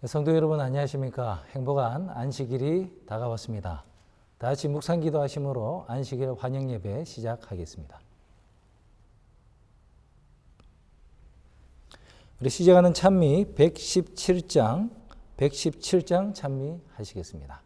성도 여러분 안녕하십니까? 행복한 안식일이 다가왔습니다. 다 같이 묵상 기도하심으로 안식일 환영 예배 시작하겠습니다. 우리 시작하는 찬미 117장 찬미하시겠습니다.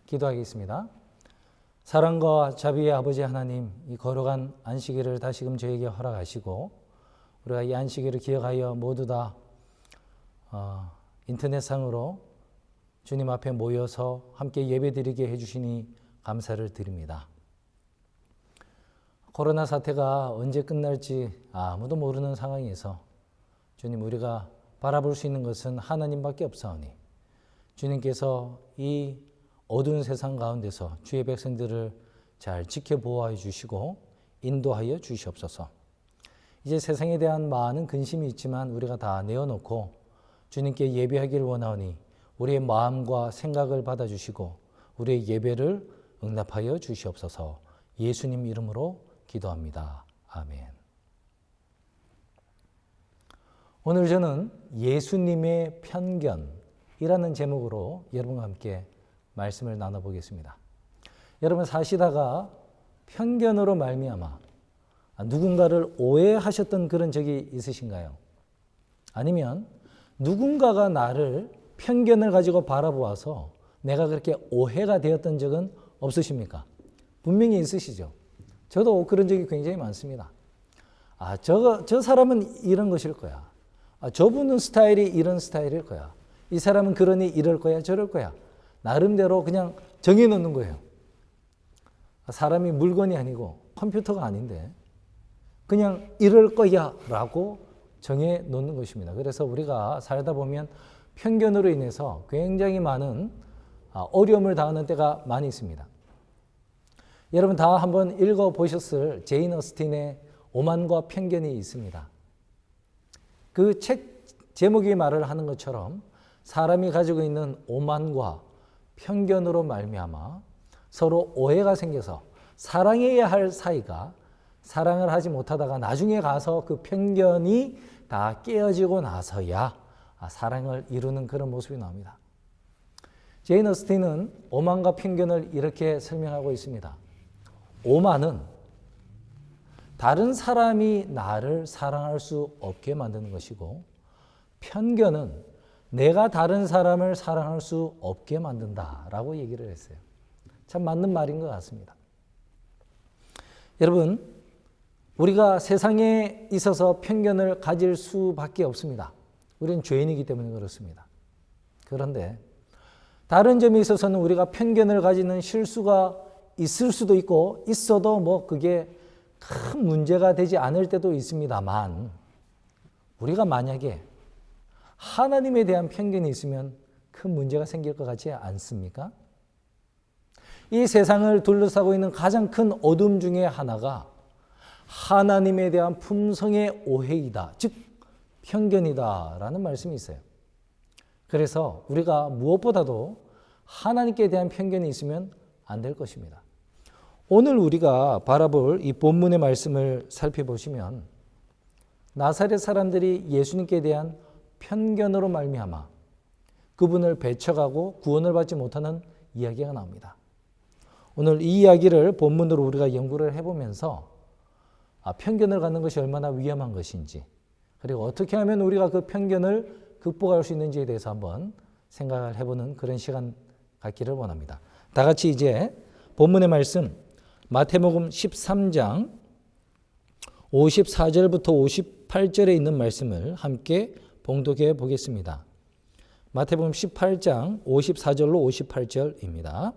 기도하겠습니다. 사랑과 자비의 아버지 하나님, 이 거룩한 안식일을 다시금 저에게 허락하시고 우리가 이 안식일을 기억하여 모두 다 인터넷상으로 주님 앞에 모여서 함께 예배드리게 해주시니 감사를 드립니다. 코로나 사태가 언제 끝날지 아무도 모르는 상황에서 주님, 우리가 바라볼 수 있는 것은 하나님밖에 없사오니 주님께서 이 어두운 세상 가운데서 주의 백성들을 잘 지켜보호해 주시고 인도하여 주시옵소서. 이제 세상에 대한 많은 근심이 있지만 우리가 다 내어놓고 주님께 예배하기를 원하오니 우리의 마음과 생각을 받아주시고 우리의 예배를 응답하여 주시옵소서. 예수님 이름으로 기도합니다. 아멘. 오늘 저는 예수님의 편견이라는 제목으로 여러분과 함께 말씀을 나눠보겠습니다. 여러분 사시다가 편견으로 말미암아 누군가를 오해하셨던 그런 적이 있으신가요? 아니면 누군가가 나를 편견을 가지고 바라보아서 내가 그렇게 오해가 되었던 적은 없으십니까? 분명히 있으시죠. 저도 그런 적이 굉장히 많습니다. 저 사람은 이런 것일 거야. 저분은 스타일이 이런 스타일일 거야. 이 사람은 그러니 이럴 거야, 저럴 거야. 나름대로 그냥 정해놓는 거예요. 사람이 물건이 아니고 컴퓨터가 아닌데 그냥 이럴 거야 라고 정해놓는 것입니다. 그래서 우리가 살다 보면 편견으로 인해서 굉장히 많은 어려움을 당하는 때가 많이 있습니다. 여러분 다 한번 읽어보셨을 제인 어스틴의 오만과 편견이 있습니다. 그 책 제목이 말을 하는 것처럼 사람이 가지고 있는 오만과 편견으로 말미암아 서로 오해가 생겨서 사랑해야 할 사이가 사랑을 하지 못하다가 나중에 가서 그 편견이 다 깨어지고 나서야 사랑을 이루는 그런 모습이 나옵니다. 제인 어스틴은 오만과 편견을 이렇게 설명하고 있습니다. 오만은 다른 사람이 나를 사랑할 수 없게 만드는 것이고, 편견은 내가 다른 사람을 사랑할 수 없게 만든다라고 얘기를 했어요. 참 맞는 말인 것 같습니다. 여러분, 우리가 세상에 있어서 편견을 가질 수밖에 없습니다. 우리는 죄인이기 때문에 그렇습니다. 그런데 다른 점에 있어서는 우리가 편견을 가지는 실수가 있을 수도 있고 있어도 뭐 그게 큰 문제가 되지 않을 때도 있습니다만, 우리가 만약에 하나님에 대한 편견이 있으면 큰 문제가 생길 것 같지 않습니까? 이 세상을 둘러싸고 있는 가장 큰 어둠 중에 하나가 하나님에 대한 품성의 오해이다. 즉 편견이다라는 말씀이 있어요. 그래서 우리가 무엇보다도 하나님께 대한 편견이 있으면 안 될 것입니다. 오늘 우리가 바라볼 이 본문의 말씀을 살펴보시면 나사렛 사람들이 예수님께 대한 편견으로 말미암아 그분을 배척하고 구원을 받지 못하는 이야기가 나옵니다. 오늘 이 이야기를 본문으로 우리가 연구를 해보면서 편견을 갖는 것이 얼마나 위험한 것인지, 그리고 어떻게 하면 우리가 그 편견을 극복할 수 있는지에 대해서 한번 생각을 해보는 그런 시간 갖기를 원합니다. 다 같이 이제 본문의 말씀 마태복음 13장 54절부터 58절에 있는 말씀을 함께 봉독해 보겠습니다. 마태복음 18장 54절로 58절입니다.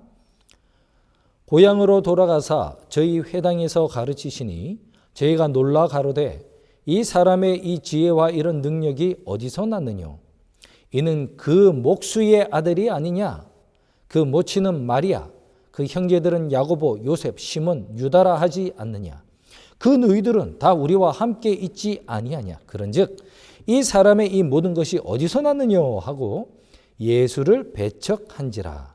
고향으로 돌아가사 저희 회당에서 가르치시니 저희가 놀라 가로되 이 사람의 이 지혜와 이런 능력이 어디서 났느뇨? 이는 그 목수의 아들이 아니냐? 그 모친은 마리아, 그 형제들은 야고보, 요셉, 시몬, 유다라 하지 않느냐? 그 너희들은 다 우리와 함께 있지 아니하냐? 그런즉 이 사람의 이 모든 것이 어디서 났느뇨? 하고 예수를 배척한지라.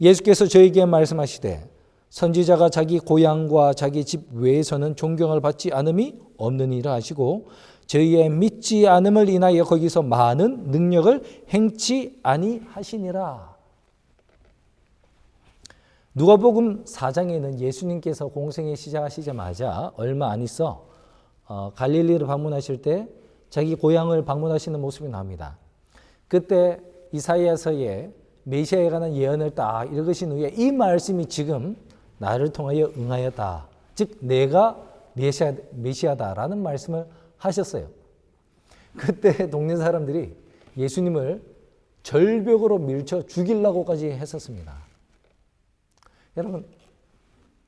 예수께서 저에게 말씀하시되 선지자가 자기 고향과 자기 집 외에서는 존경을 받지 않음이 없느니라 하시고 저희의 믿지 않음을 인하여 거기서 많은 능력을 행치 아니하시니라. 누가복음 4장에는 예수님께서 공생애 시작하시자마자 얼마 안 있어 갈릴리를 방문하실 때 자기 고향을 방문하시는 모습이 나옵니다. 그때 이사야서의 메시아에 관한 예언을 딱 읽으신 후에 이 말씀이 지금 나를 통하여 응하였다. 즉 내가 메시아다라는 말씀을 하셨어요. 그때 동네 사람들이 예수님을 절벽으로 밀쳐 죽이려고까지 했었습니다. 여러분,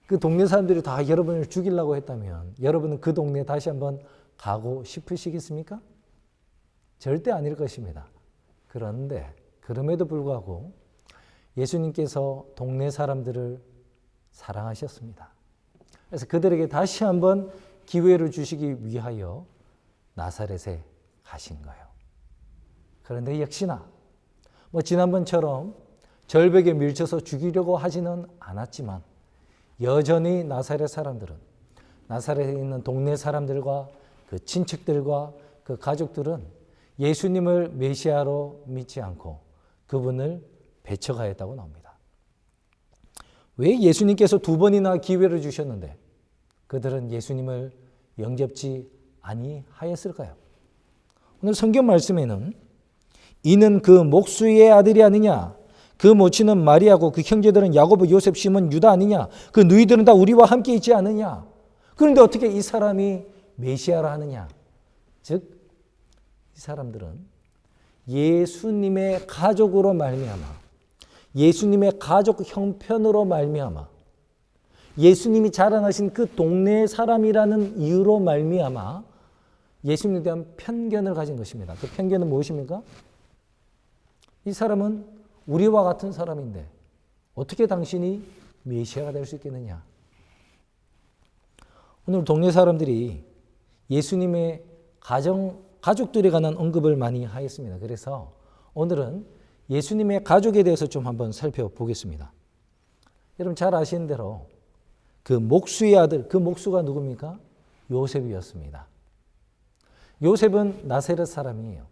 그 동네 사람들이 다 여러분을 죽이려고 했다면 여러분은 그 동네에 다시 한번 가고 싶으시겠습니까? 절대 아닐 것입니다. 그런데 그럼에도 불구하고 예수님께서 동네 사람들을 사랑하셨습니다. 그래서 그들에게 다시 한번 기회를 주시기 위하여 나사렛에 가신 거예요. 그런데 역시나 지난번처럼 절벽에 밀쳐서 죽이려고 하지는 않았지만 여전히 나사렛 사람들은, 나사렛에 있는 동네 사람들과 그 친척들과 그 가족들은 예수님을 메시아로 믿지 않고 그분을 배척하였다고 나옵니다. 왜 예수님께서 두 번이나 기회를 주셨는데 그들은 예수님을 영접지 아니하였을까요? 오늘 성경 말씀에는 이는 그 목수의 아들이 아니냐, 그 모친은 마리아고 그 형제들은 야고보, 요셉, 시몬, 유다 아니냐, 그 누이들은 다 우리와 함께 있지 않느냐. 그런데 어떻게 이 사람이 메시아라 하느냐. 즉 이 사람들은 예수님의 가족으로 말미암아, 예수님의 가족 형편으로 말미암아, 예수님이 자랑하신 그 동네 사람이라는 이유로 말미암아 예수님에 대한 편견을 가진 것입니다. 그 편견은 무엇입니까? 이 사람은 우리와 같은 사람인데 어떻게 당신이 메시아가 될 수 있겠느냐? 오늘 동네 사람들이 예수님의 가족들에 관한 언급을 많이 하였습니다. 그래서 오늘은 예수님의 가족에 대해서 좀 한번 살펴보겠습니다. 여러분 잘 아시는 대로 그 목수의 아들, 그 목수가 누굽니까? 요셉이었습니다. 요셉은 나사렛 사람이에요.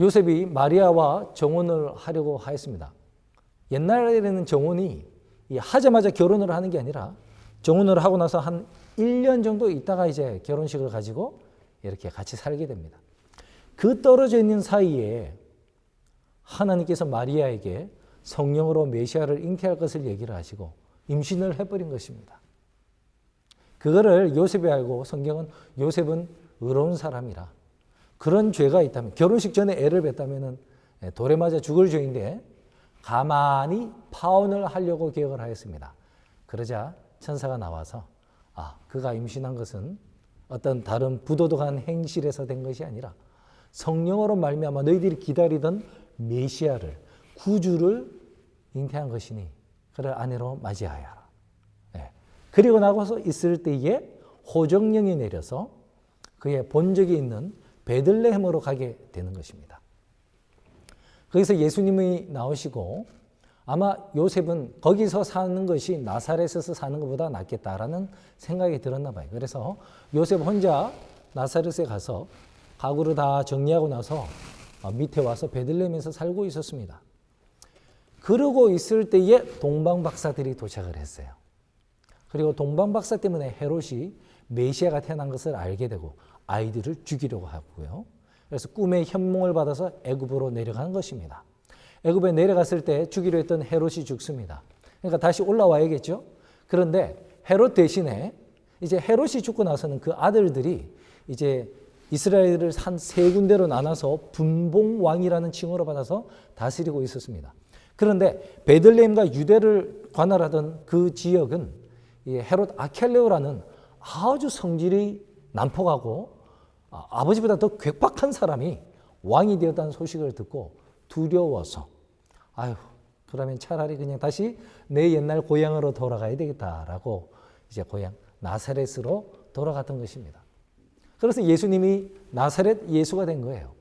요셉이 마리아와 정혼을 하려고 하였습니다. 옛날에는 정혼이 하자마자 결혼을 하는 게 아니라 정혼을 하고 나서 한 1년 정도 있다가 이제 결혼식을 가지고 이렇게 같이 살게 됩니다. 그 떨어져 있는 사이에 하나님께서 마리아에게 성령으로 메시아를 잉태할 것을 얘기를 하시고 임신을 해버린 것입니다. 그거를 요셉이 알고 성경은 요셉은 의로운 사람이라 그런 죄가 있다면 결혼식 전에 애를 뱉다면 돌에 맞아 죽을 죄인데 가만히 파혼을 하려고 계획을 하였습니다. 그러자 천사가 나와서 그가 임신한 것은 어떤 다른 부도덕한 행실에서 된 것이 아니라 성령으로 말미암아 너희들이 기다리던 메시아를 구주를 잉태한 것이니 그를 아내로 맞이하여라. 그리고 나서 있을 때에 호정령이 내려서 그의 본적이 있는 베들레헴으로 가게 되는 것입니다. 거기서 예수님이 나오시고 아마 요셉은 거기서 사는 것이 나사렛에서 사는 것보다 낫겠다라는 생각이 들었나 봐요. 그래서 요셉 혼자 나사렛에 가서 가구를 다 정리하고 나서 밑에 와서 베들레헴에서 살고 있었습니다. 그러고 있을 때에 동방박사들이 도착을 했어요. 그리고 동방박사 때문에 헤롯이 메시아가 태어난 것을 알게 되고 아이들을 죽이려고 하고요. 그래서 꿈의 현몽을 받아서 애굽으로 내려간 것입니다. 애굽에 내려갔을 때 죽이려 했던 헤롯이 죽습니다. 그러니까 다시 올라와야겠죠. 그런데 헤롯 대신에 이제 헤롯이 죽고 나서는 그 아들들이 이제 이스라엘을 한 세 군데로 나눠서 분봉왕이라는 칭호를 받아서 다스리고 있었습니다. 그런데 베들레헴과 유대를 관할하던 그 지역은 헤롯 아켈레오라는 아주 성질이 난폭하고 아버지보다 더 괴팍한 사람이 왕이 되었다는 소식을 듣고 두려워서 그러면 차라리 그냥 다시 내 옛날 고향으로 돌아가야 되겠다라고 이제 고향 나사렛으로 돌아갔던 것입니다. 그래서 예수님이 나사렛 예수가 된 거예요.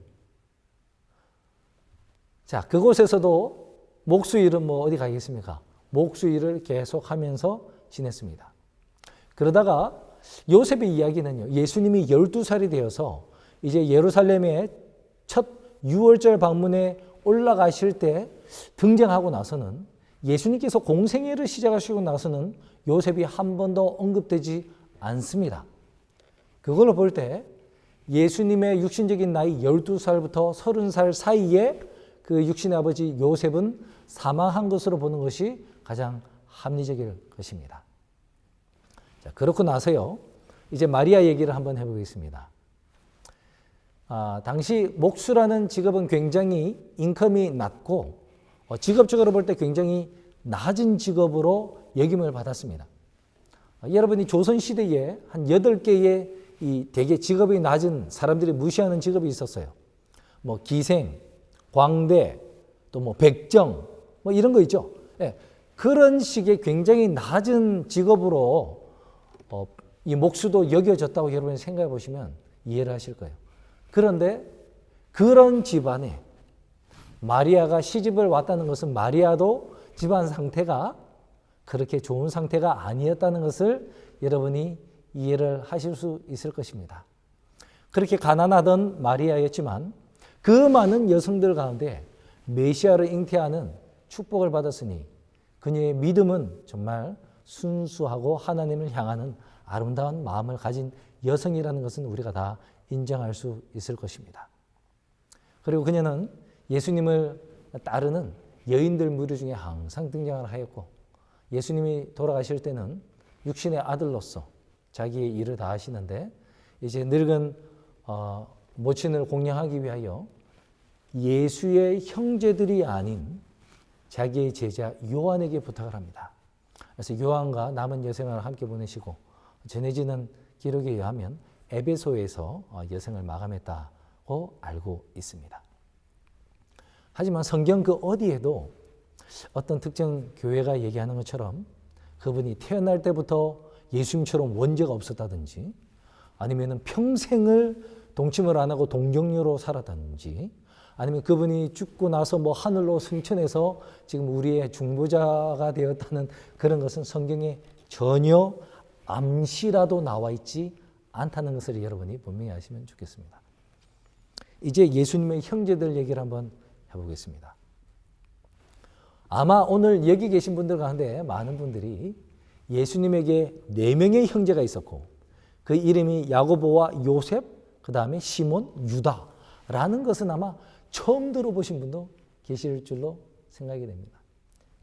자, 그곳에서도 목수일은 어디 가겠습니까? 목수일을 계속하면서 지냈습니다. 그러다가 요셉의 이야기는요, 예수님이 12살이 되어서 이제 예루살렘의 첫 유월절 방문에 올라가실 때 등장하고 나서는 예수님께서 공생애를 시작하시고 나서는 요셉이 한 번도 언급되지 않습니다. 그걸 볼 때 예수님의 육신적인 나이 12살부터 30살 사이에 그 육신의 아버지 요셉은 사망한 것으로 보는 것이 가장 합리적일 것입니다. 자, 그렇고 나서요, 이제 마리아 얘기를 한번 해보겠습니다. 당시 목수라는 직업은 굉장히 인컴이 낮고 직업적으로 볼 때 굉장히 낮은 직업으로 역임을 받았습니다. 여러분이 조선시대에 한 8개의 이 되게 직업이 낮은 사람들이 무시하는 직업이 있었어요. 기생, 광대, 또 백정, 이런 거 있죠. 그런 식의 굉장히 낮은 직업으로 이 목수도 여겨졌다고 여러분이 생각해 보시면 이해를 하실 거예요. 그런데 그런 집안에 마리아가 시집을 왔다는 것은 마리아도 집안 상태가 그렇게 좋은 상태가 아니었다는 것을 여러분이 이해를 하실 수 있을 것입니다. 그렇게 가난하던 마리아였지만 그 많은 여성들 가운데 메시아를 잉태하는 축복을 받았으니 그녀의 믿음은 정말 순수하고 하나님을 향하는 아름다운 마음을 가진 여성이라는 것은 우리가 다 인정할 수 있을 것입니다. 그리고 그녀는 예수님을 따르는 여인들 무리 중에 항상 등장을 하였고 예수님이 돌아가실 때는 육신의 아들로서 자기의 일을 다 하시는데 이제 늙은 모친을 공양하기 위하여 예수의 형제들이 아닌 자기의 제자 요한에게 부탁을 합니다. 그래서 요한과 남은 여생을 함께 보내시고 전해지는 기록에 의하면 에베소에서 여생을 마감했다고 알고 있습니다. 하지만 성경 그 어디에도 어떤 특정 교회가 얘기하는 것처럼 그분이 태어날 때부터 예수님처럼 원죄가 없었다든지 아니면 평생을 동침을 안 하고 동정녀로 살았다든지 아니면 그분이 죽고 나서 뭐 하늘로 승천해서 지금 우리의 중보자가 되었다는 그런 것은 성경에 전혀 암시라도 나와 있지 않다는 것을 여러분이 분명히 아시면 좋겠습니다. 이제 예수님의 형제들 얘기를 한번 해보겠습니다. 아마 오늘 여기 계신 분들 가운데 많은 분들이 예수님에게 4명의 형제가 있었고 그 이름이 야고보와 요셉, 그 다음에 시몬, 유다라는 것은 아마 처음 들어보신 분도 계실 줄로 생각이 됩니다.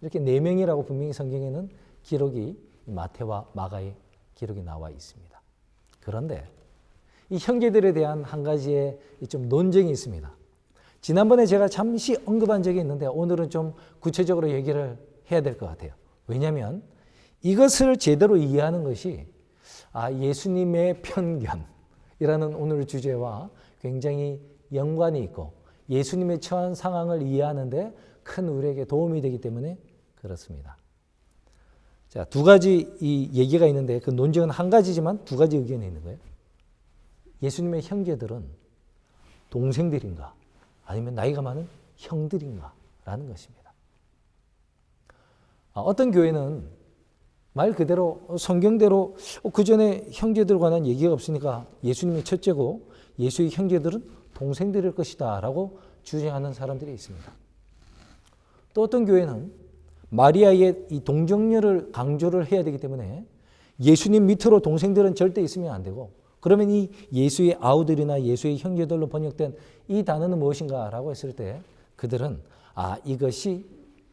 이렇게 4명이라고 분명히 성경에는 기록이 마태와 마가의 기록이 나와 있습니다. 그런데 이 형제들에 대한 한 가지의 좀 논쟁이 있습니다. 지난번에 제가 잠시 언급한 적이 있는데 오늘은 좀 구체적으로 얘기를 해야 될 것 같아요. 왜냐하면 이것을 제대로 이해하는 것이 예수님의 편견이라는 오늘 주제와 굉장히 연관이 있고 예수님의 처한 상황을 이해하는데 큰 우리에게 도움이 되기 때문에 그렇습니다. 자, 2가지 이 얘기가 있는데 그 논쟁은 한 가지지만 2가지 의견이 있는 거예요. 예수님의 형제들은 동생들인가 아니면 나이가 많은 형들인가 라는 것입니다. 어떤 교회는 말 그대로 성경대로 그 전에 형제들 관한 얘기가 없으니까 예수님이 첫째고 예수의 형제들은 동생들일 것이다 라고 주장하는 사람들이 있습니다. 또 어떤 교회는 마리아의 이 동정녀를 강조를 해야 되기 때문에 예수님 밑으로 동생들은 절대 있으면 안 되고 그러면 이 예수의 아우들이나 예수의 형제들로 번역된 이 단어는 무엇인가 라고 했을 때 그들은 이것이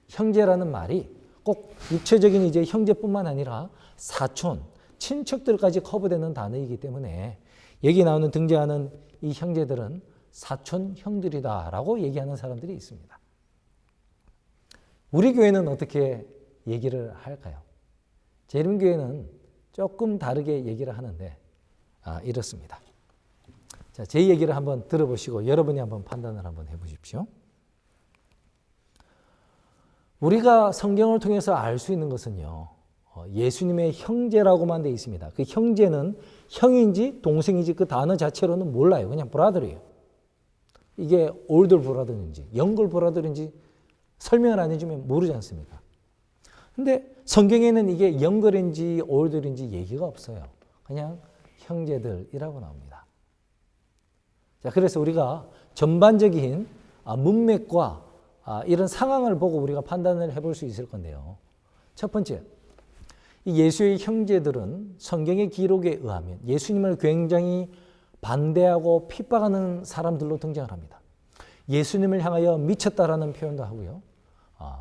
형제라는 말이 꼭 육체적인 이제 형제뿐만 아니라 사촌, 친척들까지 커버되는 단어이기 때문에 여기 나오는 등장하는 이 형제들은 사촌 형들이다라고 얘기하는 사람들이 있습니다. 우리 교회는 어떻게 얘기를 할까요? 재림교회는 조금 다르게 얘기를 하는데 이렇습니다. 자, 제 얘기를 한번 들어보시고 여러분이 한번 판단을 한번 해보십시오. 우리가 성경을 통해서 알 수 있는 것은요. 예수님의 형제라고만 되어 있습니다. 그 형제는 형인지 동생인지 그 단어 자체로는 몰라요. 그냥 브라더예요. 이게 올더 브라더인지 영걸 브라더인지 설명을 안 해주면 모르지 않습니까? 근데 성경에는 이게 영걸인지 올더인지 얘기가 없어요. 그냥 형제들이라고 나옵니다. 자, 그래서 우리가 전반적인 문맥과 이런 상황을 보고 우리가 판단을 해볼 수 있을 건데요. 첫 번째, 이 예수의 형제들은 성경의 기록에 의하면 예수님을 굉장히 반대하고 핍박하는 사람들로 등장을 합니다. 예수님을 향하여 미쳤다라는 표현도 하고요.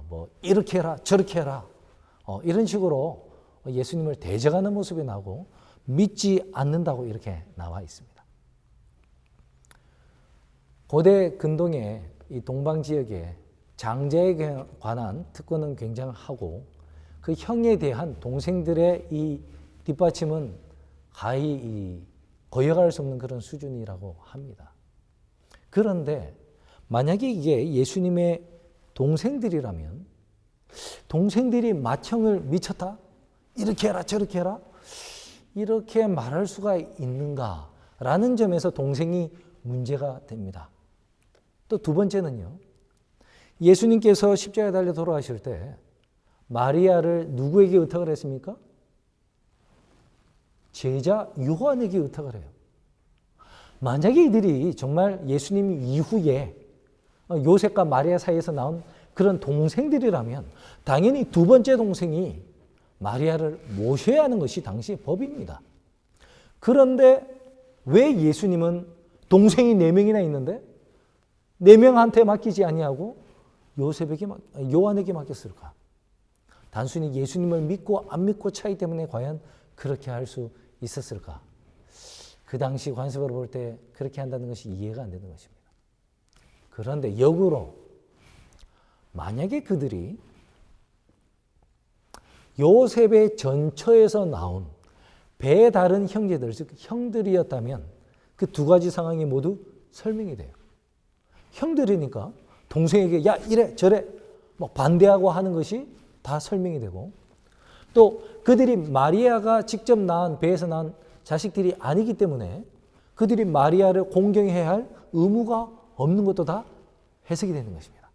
뭐 이렇게 해라 저렇게 해라 이런 식으로 예수님을 대적하는 모습이 나오고 믿지 않는다고 이렇게 나와 있습니다. 고대 근동의 이 동방 지역에 장자에 관한 특권은 굉장하고 그 형에 대한 동생들의 이 뒷받침은 가히 거역할 수 없는 그런 수준이라고 합니다. 그런데 만약에 이게 예수님의 동생들이라면 동생들이 맏형을 미쳤다? 이렇게 해라 저렇게 해라? 이렇게 말할 수가 있는가라는 점에서 동생이 문제가 됩니다. 또 2번째는요. 예수님께서 십자가에 달려 돌아가실 때 마리아를 누구에게 의탁을 했습니까? 제자 요한에게 의탁을 해요. 만약에 이들이 정말 예수님 이후에 요셉과 마리아 사이에서 나온 그런 동생들이라면 당연히 2번째 동생이 마리아를 모셔야 하는 것이 당시의 법입니다. 그런데 왜 예수님은 동생이 4명이나 있는데 4명한테 맡기지 아니하고 요한에게 맡겼을까? 단순히 예수님을 믿고 안 믿고 차이 때문에 과연 그렇게 할 수 있었을까? 그 당시 관습으로 볼 때 그렇게 한다는 것이 이해가 안 되는 것입니다. 그런데 역으로 만약에 그들이 요셉의 전처에서 나온 배다른 형제들, 즉 형들이었다면 그 두 가지 상황이 모두 설명이 돼요. 형들이니까 동생에게 야 이래 저래 막 반대하고 하는 것이 다 설명이 되고, 또 그들이 마리아가 직접 낳은 배에서 낳은 자식들이 아니기 때문에 그들이 마리아를 공경해야 할 의무가 없는 것도 다 해석이 되는 것입니다.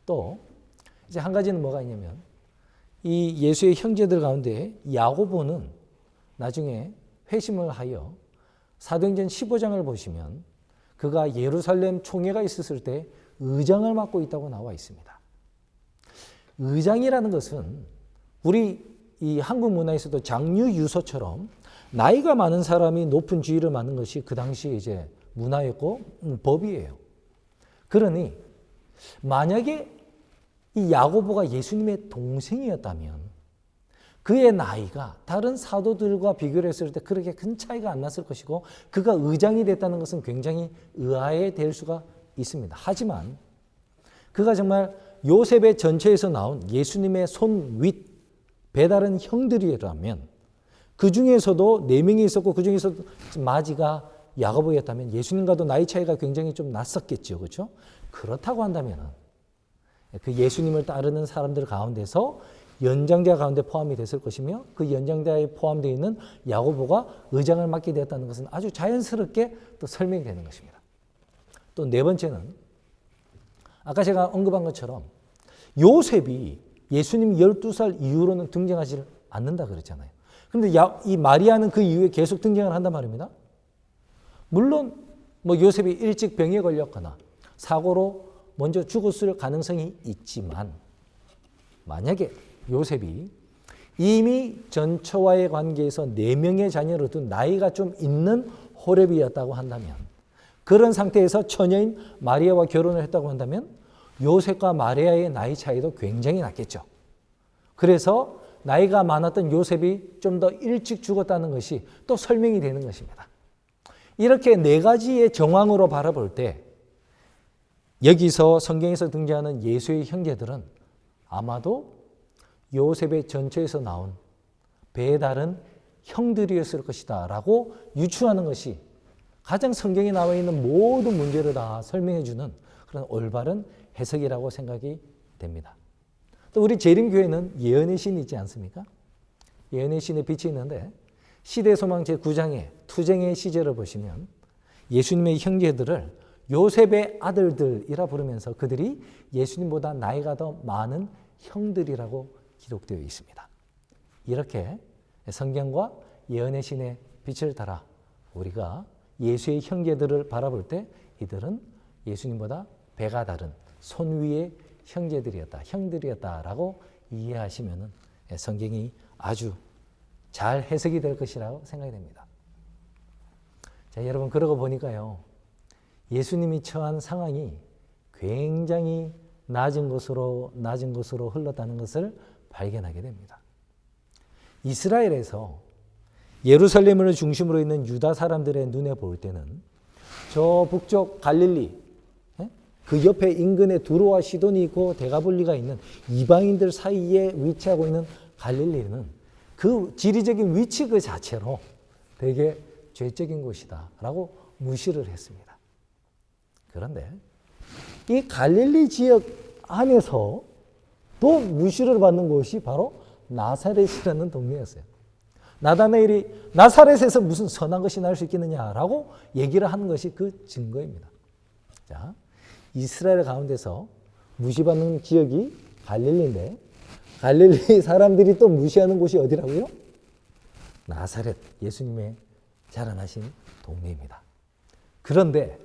또 이제 한 가지는 뭐가 있냐면 이 예수의 형제들 가운데 야고보는 나중에 회심을 하여 사도행전 15장을 보시면 그가 예루살렘 총회가 있었을 때 의장을 맡고 있다고 나와 있습니다. 의장이라는 것은 우리 이 한국 문화에서도 장유 유서처럼 나이가 많은 사람이 높은 지위를 맡는 것이 그 당시에 이제 문화였고 법이에요. 그러니 만약에 이 야고보가 예수님의 동생이었다면 그의 나이가 다른 사도들과 비교를 했을 때 그렇게 큰 차이가 안 났을 것이고, 그가 의장이 됐다는 것은 굉장히 의아해 될 수가 있습니다. 하지만 그가 정말 요셉의 전체에서 나온 예수님의 손윗 배다른 형들이라면, 그 중에서도 4명이 있었고 그 중에서도 마지가 야고보였다면 예수님과도 나이 차이가 굉장히 좀 났었겠죠. 그렇죠? 그렇다고 한다면 그 예수님을 따르는 사람들 가운데서 연장자 가운데 포함이 됐을 것이며, 그 연장자에 포함되어 있는 야고보가 의장을 맡게 되었다는 것은 아주 자연스럽게 또 설명이 되는 것입니다. 또 4번째는 아까 제가 언급한 것처럼 요셉이 예수님 12살 이후로는 등장하지 않는다 그랬잖아요. 그런데 이 마리아는 그 이후에 계속 등장을 한단 말입니다. 물론 뭐 요셉이 일찍 병에 걸렸거나 사고로 먼저 죽었을 가능성이 있지만, 만약에 요셉이 이미 전처와의 관계에서 4명의 자녀를 둔 나이가 좀 있는 호렙이었다고 한다면, 그런 상태에서 처녀인 마리아와 결혼을 했다고 한다면 요셉과 마리아의 나이 차이도 굉장히 났겠죠. 그래서 나이가 많았던 요셉이 좀 더 일찍 죽었다는 것이 또 설명이 되는 것입니다. 이렇게 4가지의 정황으로 바라볼 때 여기서 성경에서 등장하는 예수의 형제들은 아마도 요셉의 전처에서 나온 배다른 형들이었을 것이다 라고 유추하는 것이 가장 성경에 나와 있는 모든 문제를 다 설명해 주는 그런 올바른 해석이라고 생각이 됩니다. 또 우리 재림교회는 예언의 신이 있지 않습니까? 예언의 신의 빛이 있는데 시대소망 제9장의 투쟁의 시절을 보시면 예수님의 형제들을 요셉의 아들들이라 부르면서 그들이 예수님보다 나이가 더 많은 형들이라고 기록되어 있습니다. 이렇게 성경과 예언의 신의 빛을 따라 우리가 예수의 형제들을 바라볼 때 이들은 예수님보다 배가 다른 손 위의 형들이었다라고 이해하시면 성경이 아주 잘 해석이 될 것이라고 생각이 됩니다. 자, 여러분, 그러고 보니까요, 예수님이 처한 상황이 굉장히 낮은 곳으로 흘렀다는 것을 발견하게 됩니다. 이스라엘에서 예루살렘을 중심으로 있는 유다 사람들의 눈에 볼 때는 저 북쪽 갈릴리, 그 옆에 인근에 두로와 시돈이 있고 데가볼리가 있는 이방인들 사이에 위치하고 있는 갈릴리는 그 지리적인 위치 그 자체로 되게 죄적인 곳이다라고 무시를 했습니다. 그런데 이 갈릴리 지역 안에서 또 무시를 받는 곳이 바로 나사렛이라는 동네였어요. 나다나엘이 나사렛에서 무슨 선한 것이 날 수 있겠느냐라고 얘기를 하는 것이 그 증거입니다. 자, 이스라엘 가운데서 무시받는 지역이 갈릴리인데 갈릴리 사람들이 또 무시하는 곳이 어디라고요? 나사렛, 예수님의 자라나신 동네입니다. 그런데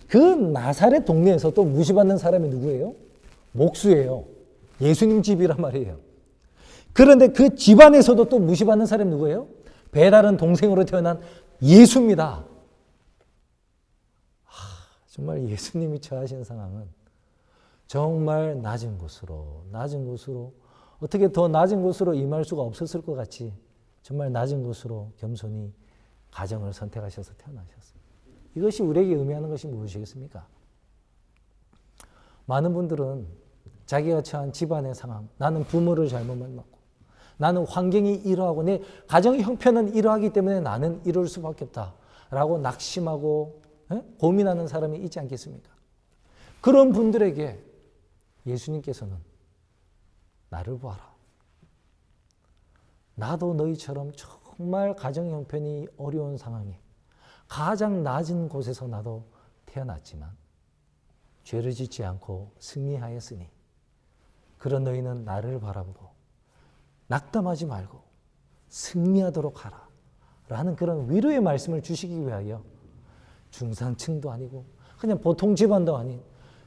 그 나사렛 동네에서 또 무시받는 사람이 누구예요? 목수예요. 예수님 집이란 말이에요. 그런데 그 집안에서도 또 무시받는 사람이 누구예요? 배다른 동생으로 태어난 예수입니다. 정말 예수님이 처하신 상황은 정말 낮은 곳으로 어떻게 더 낮은 곳으로 임할 수가 없었을 것 같이 정말 낮은 곳으로 겸손히 가정을 선택하셔서 태어나셨어요. 이것이 우리에게 의미하는 것이 무엇이겠습니까? 많은 분들은 자기가 처한 집안의 상황, 나는 부모를 잘못 만났고 나는 환경이 이러하고 내 가정의 형편은 이러하기 때문에 나는 이럴 수밖에 없다라고 낙심하고 고민하는 사람이 있지 않겠습니까? 그런 분들에게 예수님께서는 나를 보아라. 나도 너희처럼 정말 가정 형편이 어려운 상황에 가장 낮은 곳에서 나도 태어났지만 죄를 짓지 않고 승리하였으니 그런 너희는 나를 바라보고 낙담하지 말고 승리하도록 하라 라는 그런 위로의 말씀을 주시기 위하여 중산층도 아니고 그냥 보통 집안도 아닌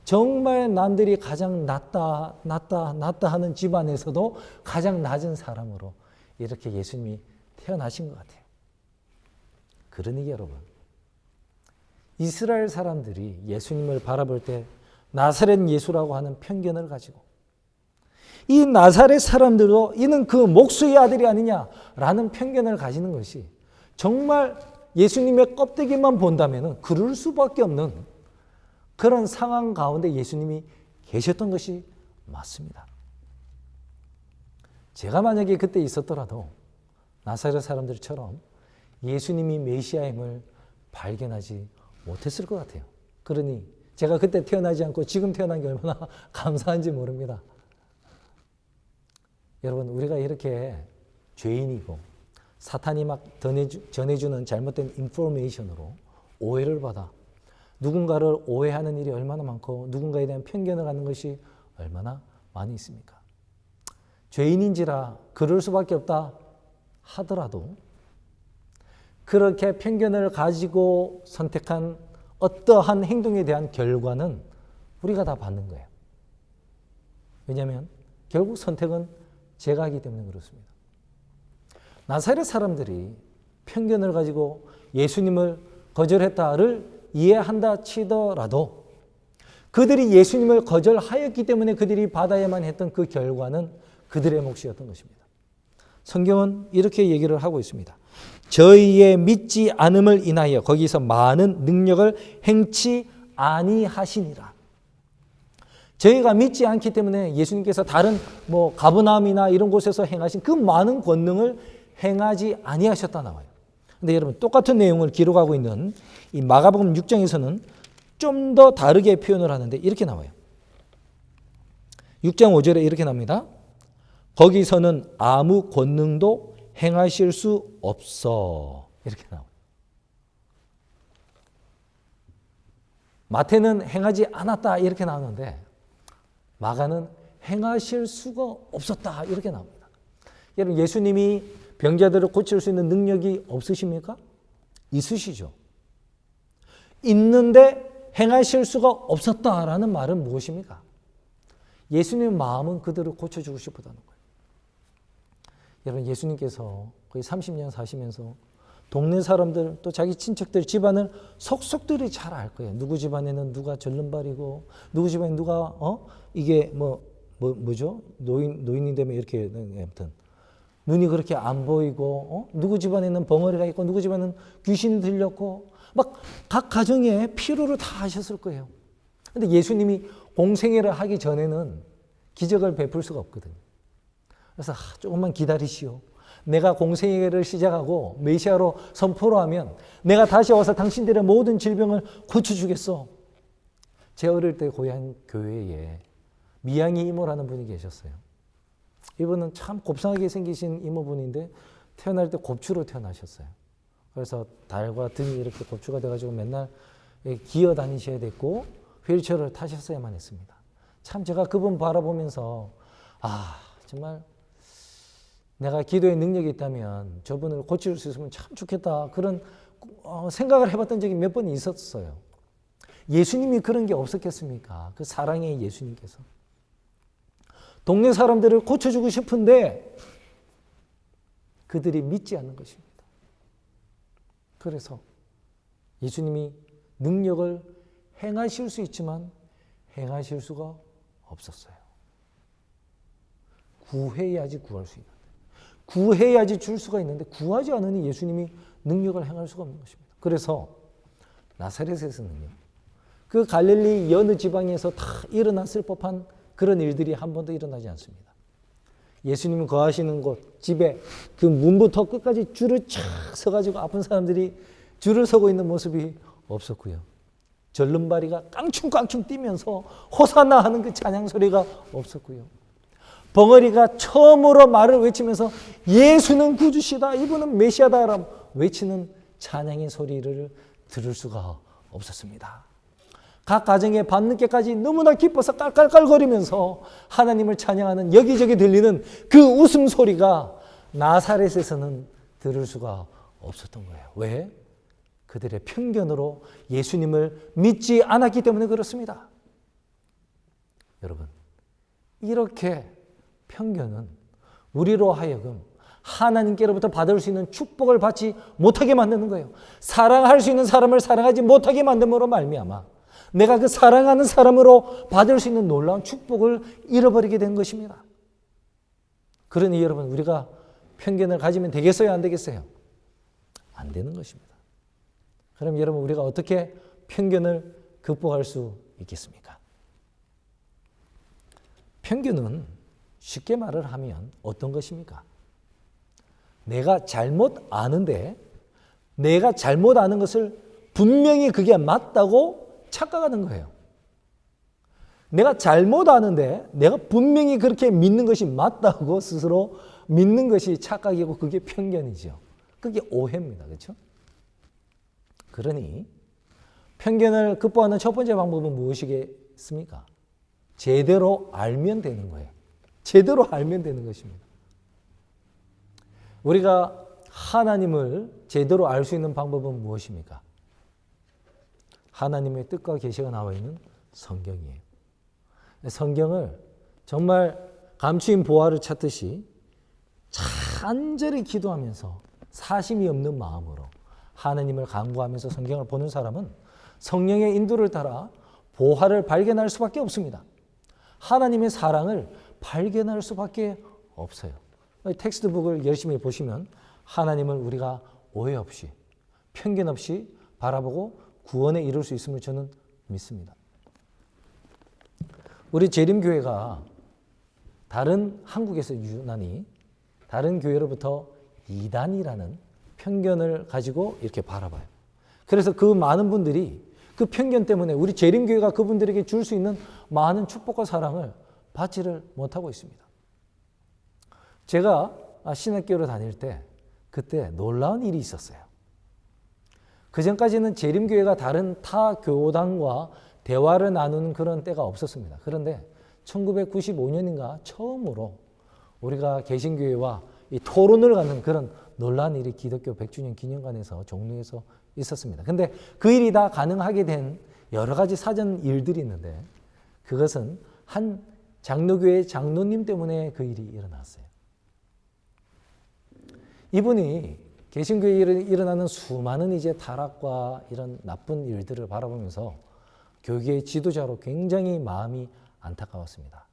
정말 남들이 가장 낮다 하는 집안에서도 가장 낮은 사람으로 이렇게 예수님이 태어나신 것 같아요. 그러니 여러분, 이스라엘 사람들이 예수님을 바라볼 때 나사렛 예수라고 하는 편견을 가지고 이 나사렛 사람들도 이는 그 목수의 아들이 아니냐라는 편견을 가지는 것이 정말 예수님의 껍데기만 본다면 그럴 수밖에 없는 그런 상황 가운데 예수님이 계셨던 것이 맞습니다. 제가 만약에 그때 있었더라도 나사렛 사람들처럼 예수님이 메시아임을 발견하지 못했을 것 같아요. 그러니 제가 그때 태어나지 않고 지금 태어난 게 얼마나 감사한지 모릅니다. 여러분, 우리가 이렇게 죄인이고 사탄이 막 전해주는 잘못된 인포메이션으로 오해를 받아 누군가를 오해하는 일이 얼마나 많고 누군가에 대한 편견을 갖는 것이 얼마나 많이 있습니까? 죄인인지라 그럴 수밖에 없다 하더라도 그렇게 편견을 가지고 선택한 어떠한 행동에 대한 결과는 우리가 다 받는 거예요. 왜냐하면 결국 선택은 제가 하기 때문에 그렇습니다. 나사렛 사람들이 편견을 가지고 예수님을 거절했다를 이해한다 치더라도 그들이 예수님을 거절하였기 때문에 그들이 받아야만 했던 그 결과는 그들의 몫이었던 것입니다. 성경은 이렇게 얘기를 하고 있습니다. 저희의 믿지 않음을 인하여 거기서 많은 능력을 행치 아니하시니라. 저희가 믿지 않기 때문에 예수님께서 다른 가버나움이나 이런 곳에서 행하신 그 많은 권능을 행하지 아니하셨다 나와요. 근데 여러분, 똑같은 내용을 기록하고 있는 이 마가복음 6장에서는 좀 더 다르게 표현을 하는데 이렇게 나와요. 6장 5절에 이렇게 나옵니다. 거기서는 아무 권능도 행하실 수 없어. 이렇게 나와요. 마태는 행하지 않았다 이렇게 나오는데 마가는 행하실 수가 없었다 이렇게 나옵니다. 여러분, 예수님이 병자들을 고칠 수 있는 능력이 없으십니까? 있으시죠. 있는데 행하실 수가 없었다라는 말은 무엇입니까? 예수님의 마음은 그들을 고쳐주고 싶었다는 거예요. 여러분, 예수님께서 거의 30년 사시면서 동네 사람들 또 자기 친척들 집안을 속속들이 잘 알 거예요. 누구 집안에는 누가 절름발이고 누구 집안에 누가 이게 뭐죠? 노인이 되면 이렇게 아무튼 눈이 그렇게 안 보이고 누구 집안에는 벙어리가 있고 누구 집안에는 귀신이 들렸고 막 각 가정에 필요를 다 하셨을 거예요. 근데 예수님이 공생애를 하기 전에는 기적을 베풀 수가 없거든요. 그래서 조금만 기다리시오. 내가 공생애를 시작하고 메시아로 선포를 하면 내가 다시 와서 당신들의 모든 질병을 고쳐주겠어. 제 어릴 때 고향 교회에 미양이 이모라는 분이 계셨어요. 이분은 참 곱상하게 생기신 이모분인데 태어날 때 곱추로 태어나셨어요. 그래서 달과 등이 이렇게 곱추가 돼가지고 맨날 기어 다니셔야 됐고 휠체어를 타셨어야만 했습니다. 참 제가 그분 바라보면서 정말 내가 기도에 능력이 있다면 저분을 고칠 수 있으면 참 좋겠다 그런 생각을 해봤던 적이 몇 번 있었어요. 예수님이 그런 게 없었겠습니까? 그 사랑의 예수님께서. 동네 사람들을 고쳐주고 싶은데 그들이 믿지 않는 것입니다. 그래서 예수님이 능력을 행하실 수 있지만 행하실 수가 없었어요. 구해야지 구할 수 있는데, 구해야지 줄 수가 있는데 구하지 않으니 예수님이 능력을 행할 수가 없는 것입니다. 그래서 나사렛에서는요, 그 갈릴리 여느 지방에서 다 일어났을 법한 그런 일들이 한 번도 일어나지 않습니다. 예수님이 거하시는 곳, 집에 그 문부터 끝까지 줄을 쫙 서가지고 아픈 사람들이 줄을 서고 있는 모습이 없었고요. 절름발이가 깡충깡충 뛰면서 호산나 하는 그 찬양 소리가 없었고요. 벙어리가 처음으로 말을 외치면서 예수는 구주시다, 이분은 메시아다 외치는 찬양의 소리를 들을 수가 없었습니다. 각 가정에 밤늦게까지 너무나 기뻐서 깔깔깔거리면서 하나님을 찬양하는 여기저기 들리는 그 웃음소리가 나사렛에서는 들을 수가 없었던 거예요. 왜? 그들의 편견으로 예수님을 믿지 않았기 때문에 그렇습니다. 여러분, 이렇게 편견은 우리로 하여금 하나님께로부터 받을 수 있는 축복을 받지 못하게 만드는 거예요. 사랑할 수 있는 사람을 사랑하지 못하게 만듦으로 말미암아 내가 그 사랑하는 사람으로 받을 수 있는 놀라운 축복을 잃어버리게 된 것입니다. 그러니 여러분, 우리가 편견을 가지면 되겠어요, 안 되겠어요? 안 되는 것입니다. 그럼 여러분, 우리가 어떻게 편견을 극복할 수 있겠습니까? 편견은 쉽게 말을 하면 어떤 것입니까? 내가 잘못 아는데 내가 잘못 아는 것을 분명히 그게 맞다고 착각하는 거예요. 내가 잘못 아는데 내가 분명히 그렇게 믿는 것이 맞다고 스스로 믿는 것이 착각이고 그게 편견이죠. 그게 오해입니다. 그렇죠? 그러니 편견을 극복하는 첫 번째 방법은 무엇이겠습니까? 제대로 알면 되는 거예요. 제대로 알면 되는 것입니다. 우리가 하나님을 제대로 알 수 있는 방법은 무엇입니까? 하나님의 뜻과 계시가 나와 있는 성경이에요. 성경을 정말 감추인 보화를 찾듯이 간절히 기도하면서 사심이 없는 마음으로 하나님을 간구하면서 성경을 보는 사람은 성령의 인도를 따라 보화를 발견할 수밖에 없습니다. 하나님의 사랑을 발견할 수밖에 없어요. 텍스트북을 열심히 보시면 하나님을 우리가 오해 없이 편견 없이 바라보고 구원에 이룰 수 있음을 저는 믿습니다. 우리 재림교회가 다른 한국에서 유난히 다른 교회로부터 이단이라는 편견을 가지고 이렇게 바라봐요. 그래서 그 많은 분들이 그 편견 때문에 우리 재림교회가 그분들에게 줄 수 있는 많은 축복과 사랑을 받지를 못하고 있습니다. 제가 신학교를 다닐 때 그때 놀라운 일이 있었어요. 그 전까지는 재림교회가 다른 타 교단과 대화를 나누는 그런 때가 없었습니다. 그런데 1995년인가 처음으로 우리가 개신교회와 이 토론을 갖는 그런 놀라운 일이 기독교 100주년 기념관에서 종로에서 있었습니다. 근데 그 일이 다 가능하게 된 여러 가지 사전 일들이 있는데 그것은 한 장로교회 장로님 때문에 그 일이 일어났어요. 이분이 개신교회에 일어나는 수많은 이제 타락과 이런 나쁜 일들을 바라보면서 교계의 지도자로 굉장히 마음이 안타까웠습니다.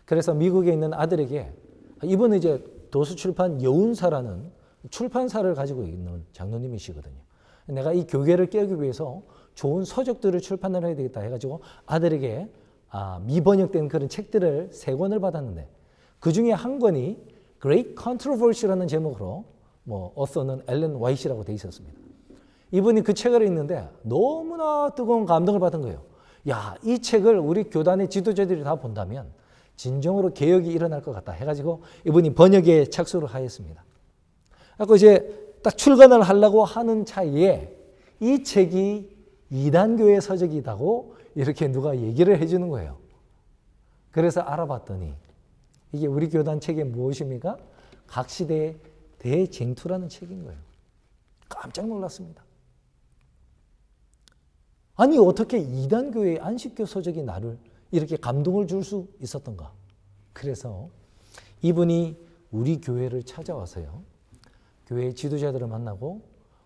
그래서 미국에 있는 아들에게 이분은 이제 도수출판 여운사라는 출판사를 가지고 있는 장로님이시거든요. 내가 이 교계를 깨우기 위해서 좋은 서적들을 출판을 해야 되겠다 해가지고 아들에게 미번역된 그런 책들을 3권을 받았는데 그 중에 한 권이 Great Controversy라는 제목으로 어서는 앨런 와이시라고 돼 있었습니다. 이분이 그 책을 읽는데 너무나 뜨거운 감동을 받은 거예요. 야, 이 책을 우리 교단의 지도자들이 다 본다면 진정으로 개혁이 일어날 것 같다 해가지고 이분이 번역에 착수를 하였습니다. 그래서 이제 딱 출간을 하려고 하는 차이에 이 책이 이단교회 서적이라고 이렇게 누가 얘기를 해주는 거예요. 그래서 알아봤더니 이게 우리 교단 책이 무엇입니까? 각 시대의 대쟁투라는 책인 거예요. 깜짝 놀랐습니다. 아니 어떻게 이단교회의 안식교 서적이 나를 이렇게 감동을 줄 수 있었던가? 그래서 이분이 우리 교회를 찾아와서요. 교회 지도자들을 만나고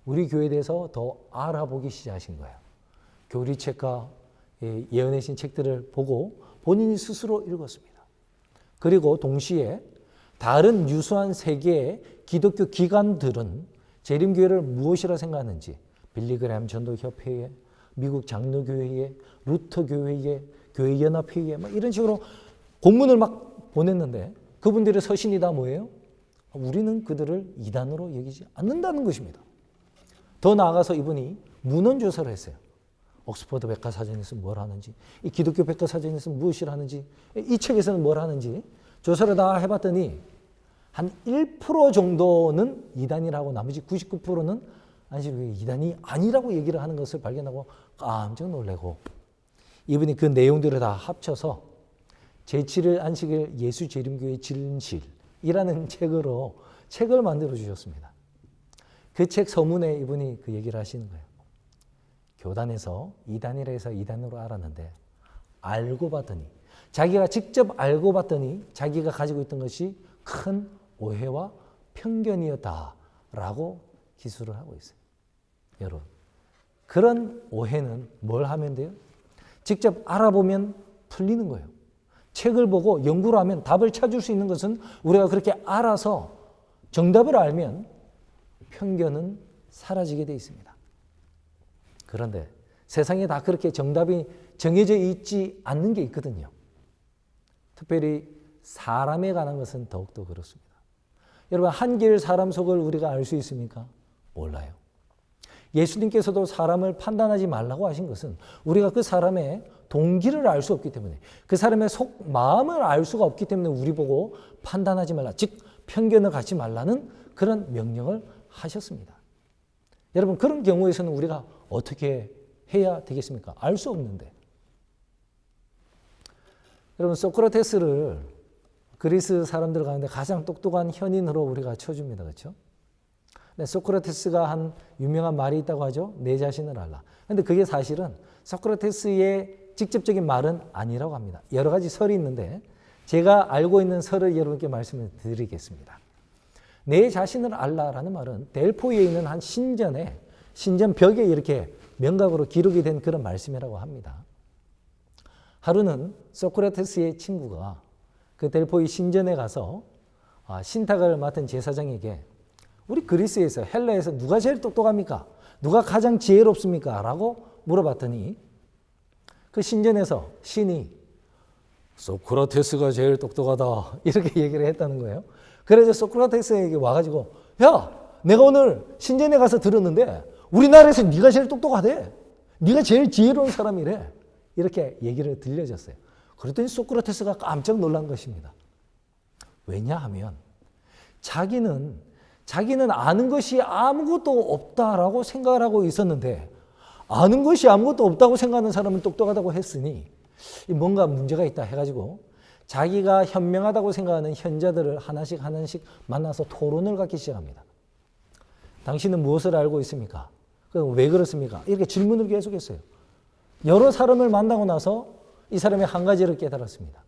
우리 교회에 대해서 더 알아보기 시작하신 거예요. 교리책과 예언의 신 책들을 보고 본인이 스스로 읽었습니다. 그리고 동시에 다른 유수한 세계의 기독교 기관들은 재림교회를 무엇이라 생각하는지 빌리그램 전도협회에, 미국 장로교회에, 루터교회에, 교회연합회에 이런 식으로 공문을 막 보냈는데 그분들의 서신이 다 뭐예요? 우리는 그들을 이단으로 여기지 않는다는 것입니다. 더 나아가서 이분이 문헌조사를 했어요. 옥스퍼드 백과사전에서 뭘 하는지, 이 기독교 백과사전에서 무엇을 하는지, 이 책에서는 뭘 하는지 조사를 다 해봤더니 한 1% 정도는 이단이라고 나머지 99%는 안식일교회 이단이 아니라고 얘기를 하는 것을 발견하고 깜짝 놀래고 이분이 그 내용들을 다 합쳐서 제7일 안식일 예수재림교회 진실이라는 책을 만들어 주셨습니다. 그 책 서문에 이분이 그 얘기를 하시는 거예요. 교단에서 이단이라 해서 이단으로 알았는데 알고 봤더니 자기가 직접 알고 봤더니 자기가 가지고 있던 것이 큰 오해와 편견이었다라고 기술을 하고 있어요. 여러분, 그런 오해는 뭘 하면 돼요? 직접 알아보면 풀리는 거예요. 책을 보고 연구를 하면 답을 찾을 수 있는 것은 우리가 그렇게 알아서 정답을 알면 편견은 사라지게 돼 있습니다. 그런데 세상에 다 그렇게 정답이 정해져 있지 않는 게 있거든요. 특별히 사람에 관한 것은 더욱더 그렇습니다. 여러분, 한길 사람 속을 우리가 알 수 있습니까? 몰라요. 예수님께서도 사람을 판단하지 말라고 하신 것은 우리가 그 사람의 동기를 알 수 없기 때문에 그 사람의 속 마음을 알 수가 없기 때문에 우리 보고 판단하지 말라, 즉 편견을 갖지 말라는 그런 명령을 하셨습니다. 여러분, 그런 경우에서는 우리가 어떻게 해야 되겠습니까? 알 수 없는데. 여러분, 소크라테스를 그리스 사람들 가운데 가장 똑똑한 현인으로 우리가 쳐줍니다. 그렇죠? 네, 소크라테스가 한 유명한 말이 있다고 하죠. 내 자신을 알라. 그런데 그게 사실은 소크라테스의 직접적인 말은 아니라고 합니다. 여러 가지 설이 있는데 제가 알고 있는 설을 여러분께 말씀을 드리겠습니다. 내 자신을 알라라는 말은 델포이에 있는 한 신전에 신전 벽에 이렇게 명각으로 기록이 된 그런 말씀이라고 합니다. 하루는 소크라테스의 친구가 그 델포이 신전에 가서 신탁을 맡은 제사장에게 우리 그리스에서 헬라에서 누가 제일 똑똑합니까? 누가 가장 지혜롭습니까? 라고 물어봤더니 그 신전에서 신이 소크라테스가 제일 똑똑하다 이렇게 얘기를 했다는 거예요. 그래서 소크라테스에게 와가지고 야, 내가 오늘 신전에 가서 들었는데 우리나라에서 네가 제일 똑똑하대. 네가 제일 지혜로운 사람이래. 이렇게 얘기를 들려줬어요. 그랬더니 소크라테스가 깜짝 놀란 것입니다. 왜냐하면 자기는 아는 것이 아무것도 없다라고 생각을 하고 있었는데 아는 것이 아무것도 없다고 생각하는 사람은 똑똑하다고 했으니 뭔가 문제가 있다 해가지고 자기가 현명하다고 생각하는 현자들을 하나씩 만나서 토론을 갖기 시작합니다. 당신은 무엇을 알고 있습니까? 왜 그렇습니까? 이렇게 질문을 계속했어요. 여러 사람을 만나고 나서 이 사람이 한 가지를 깨달았습니다.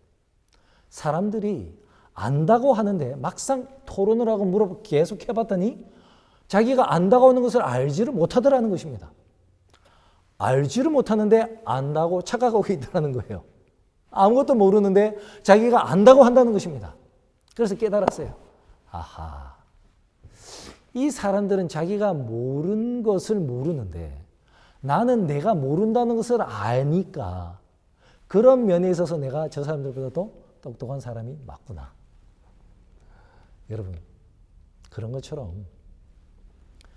사람들이 안다고 하는데 막상 토론을 하고 물어보고 계속 해봤더니 자기가 안다고 하는 것을 알지를 못하더라는 것입니다. 알지를 못하는데 안다고 착각하고 있다는 거예요. 아무것도 모르는데 자기가 안다고 한다는 것입니다. 그래서 깨달았어요. 아하, 이 사람들은 자기가 모르는 것을 모르는데 나는 내가 모른다는 것을 아니까 그런 면에 있어서 내가 저 사람들보다도 똑똑한 사람이 맞구나. 여러분, 그런 것처럼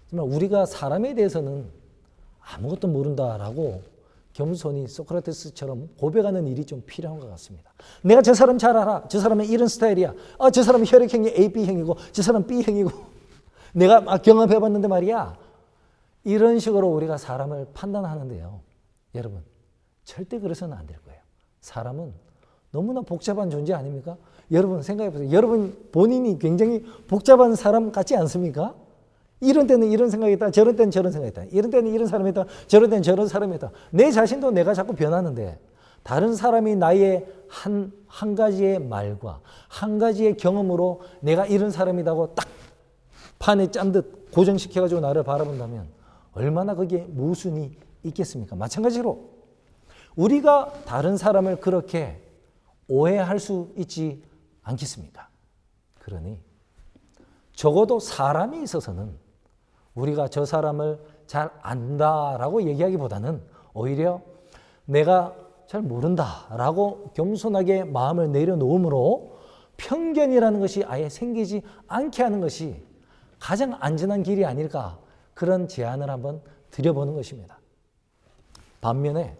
정말 우리가 사람에 대해서는 아무것도 모른다라고 겸손히 소크라테스처럼 고백하는 일이 좀 필요한 것 같습니다. 내가 저 사람 잘 알아. 저 사람은 이런 스타일이야. 저 사람은 혈액형이 AB형이고 저 사람은 B형이고 내가 막 경험해봤는데 말이야. 이런 식으로 우리가 사람을 판단하는데요. 여러분, 절대 그래서는 안 될 거예요. 사람은 너무나 복잡한 존재 아닙니까? 여러분 생각해보세요. 여러분 본인이 굉장히 복잡한 사람 같지 않습니까? 이런 때는 이런 생각이 있다. 저런 때는 저런 생각이 있다. 이런 때는 이런 사람이 있다. 저런 때는 저런 사람이 있다. 내 자신도 내가 자꾸 변하는데 다른 사람이 나의 한 가지의 말과 한 가지의 경험으로 내가 이런 사람이라고 딱 판에 짠 듯 고정시켜가지고 나를 바라본다면 얼마나 거기에 모순이 있겠습니까? 마찬가지로 우리가 다른 사람을 그렇게 오해할 수 있지 않겠습니까? 그러니 적어도 사람이 있어서는 우리가 저 사람을 잘 안다라고 얘기하기보다는 오히려 내가 잘 모른다라고 겸손하게 마음을 내려놓음으로 편견이라는 것이 아예 생기지 않게 하는 것이 가장 안전한 길이 아닐까, 그런 제안을 한번 드려보는 것입니다. 반면에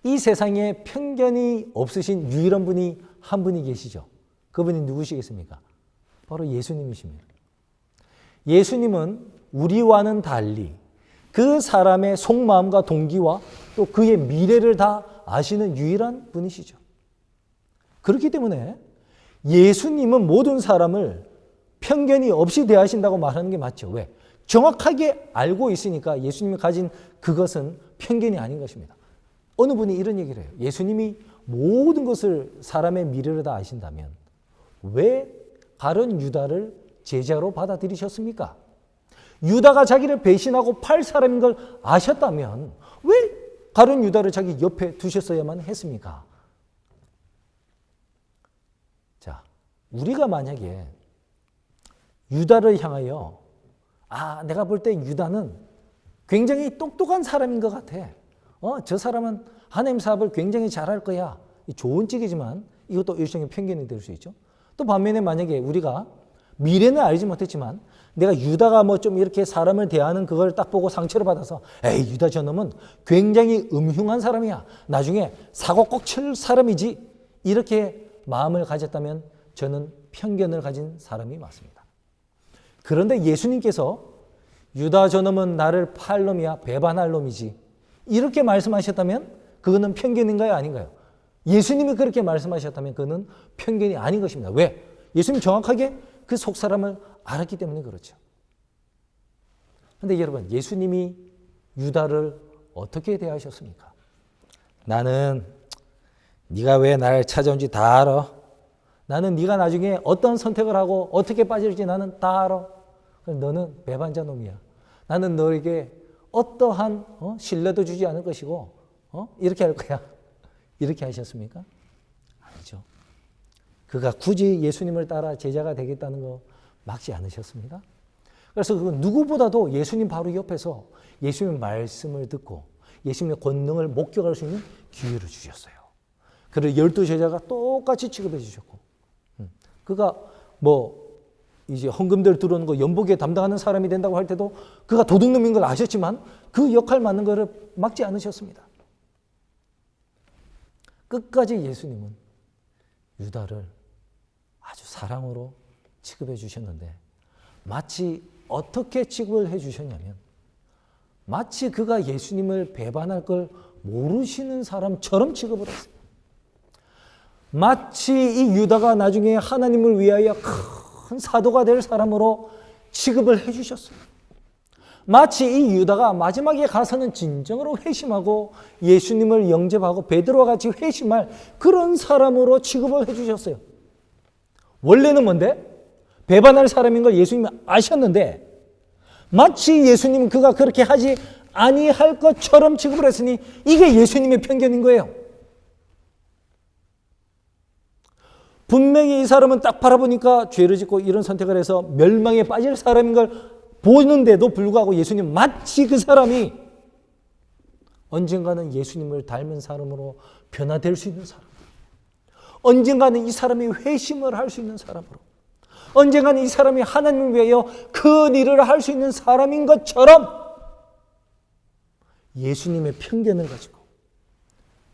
이 세상에 편견이 없으신 유일한 분이 한 분이 계시죠. 그분이 누구시겠습니까? 바로 예수님이십니다. 예수님은 우리와는 달리 그 사람의 속마음과 동기와 또 그의 미래를 다 아시는 유일한 분이시죠. 그렇기 때문에 예수님은 모든 사람을 편견이 없이 대하신다고 말하는 게 맞죠. 왜? 정확하게 알고 있으니까 예수님이 가진 그것은 편견이 아닌 것입니다. 어느 분이 이런 얘기를 해요. 예수님이 모든 것을 사람의 미래를 다 아신다면 왜 가룟 유다를 제자로 받아들이셨습니까? 유다가 자기를 배신하고 팔 사람인 걸 아셨다면 왜 가룟 유다를 자기 옆에 두셨어야만 했습니까? 자, 우리가 만약에 유다를 향하여 내가 볼 때 유다는 굉장히 똑똑한 사람인 것 같아. 저 사람은 하나님 사업을 굉장히 잘할 거야. 좋은 찍이지만 이것도 일종의 편견이 될 수 있죠. 또 반면에 만약에 우리가 미래는 알지 못했지만 내가 유다가 뭐 좀 이렇게 사람을 대하는 그걸 딱 보고 상처를 받아서 에이, 유다 저놈은 굉장히 음흉한 사람이야. 나중에 사고 꼭 칠 사람이지. 이렇게 마음을 가졌다면 저는 편견을 가진 사람이 맞습니다. 그런데 예수님께서 유다 저놈은 나를 팔 놈이야, 배반할 놈이지, 이렇게 말씀하셨다면 그거는 편견인가요? 아닌가요? 예수님이 그렇게 말씀하셨다면 그거는 편견이 아닌 것입니다. 왜? 예수님이 정확하게 그 속 사람을 알았기 때문에 그렇죠. 그런데 여러분, 예수님이 유다를 어떻게 대하셨습니까? 나는 네가 왜 나를 찾아온지 다 알아. 나는 네가 나중에 어떤 선택을 하고 어떻게 빠질지 나는 다 알아. 너는 배반자 놈이야. 나는 너에게 어떠한 신뢰도 주지 않을 것이고 이렇게 할 거야. 이렇게 하셨습니까? 아니죠. 그가 굳이 예수님을 따라 제자가 되겠다는 거 막지 않으셨습니다. 그래서 그 누구보다도 예수님 바로 옆에서 예수님의 말씀을 듣고 예수님의 권능을 목격할 수 있는 기회를 주셨어요. 그리고 12 제자가 똑같이 취급해 주셨고, 그가 이제 헌금들 들어오는 거 연복에 담당하는 사람이 된다고 할 때도 그가 도둑놈인 걸 아셨지만 그 역할 맡는 것을 막지 않으셨습니다. 끝까지 예수님은 유다를 아주 사랑으로 취급해 주셨는데, 마치 어떻게 취급을 해 주셨냐면 마치 그가 예수님을 배반할 걸 모르시는 사람처럼 취급을 했어요. 마치 이 유다가 나중에 하나님을 위하여 큰 사도가 될 사람으로 취급을 해 주셨어요. 마치 이 유다가 마지막에 가서는 진정으로 회심하고 예수님을 영접하고 베드로와 같이 회심할 그런 사람으로 취급을 해 주셨어요. 원래는 뭔데? 배반할 사람인 걸 예수님이 아셨는데 마치 예수님은 그가 그렇게 하지 아니할 것처럼 취급을 했으니 이게 예수님의 편견인 거예요. 분명히 이 사람은 딱 바라보니까 죄를 짓고 이런 선택을 해서 멸망에 빠질 사람인 걸 보는데도 불구하고 예수님 마치 그 사람이 언젠가는 예수님을 닮은 사람으로 변화될 수 있는 사람, 언젠가는 이 사람이 회심을 할 수 있는 사람으로, 언젠가는 이 사람이 하나님을 위하여 큰 일을 할 수 있는 사람인 것처럼 예수님의 편견을 가지고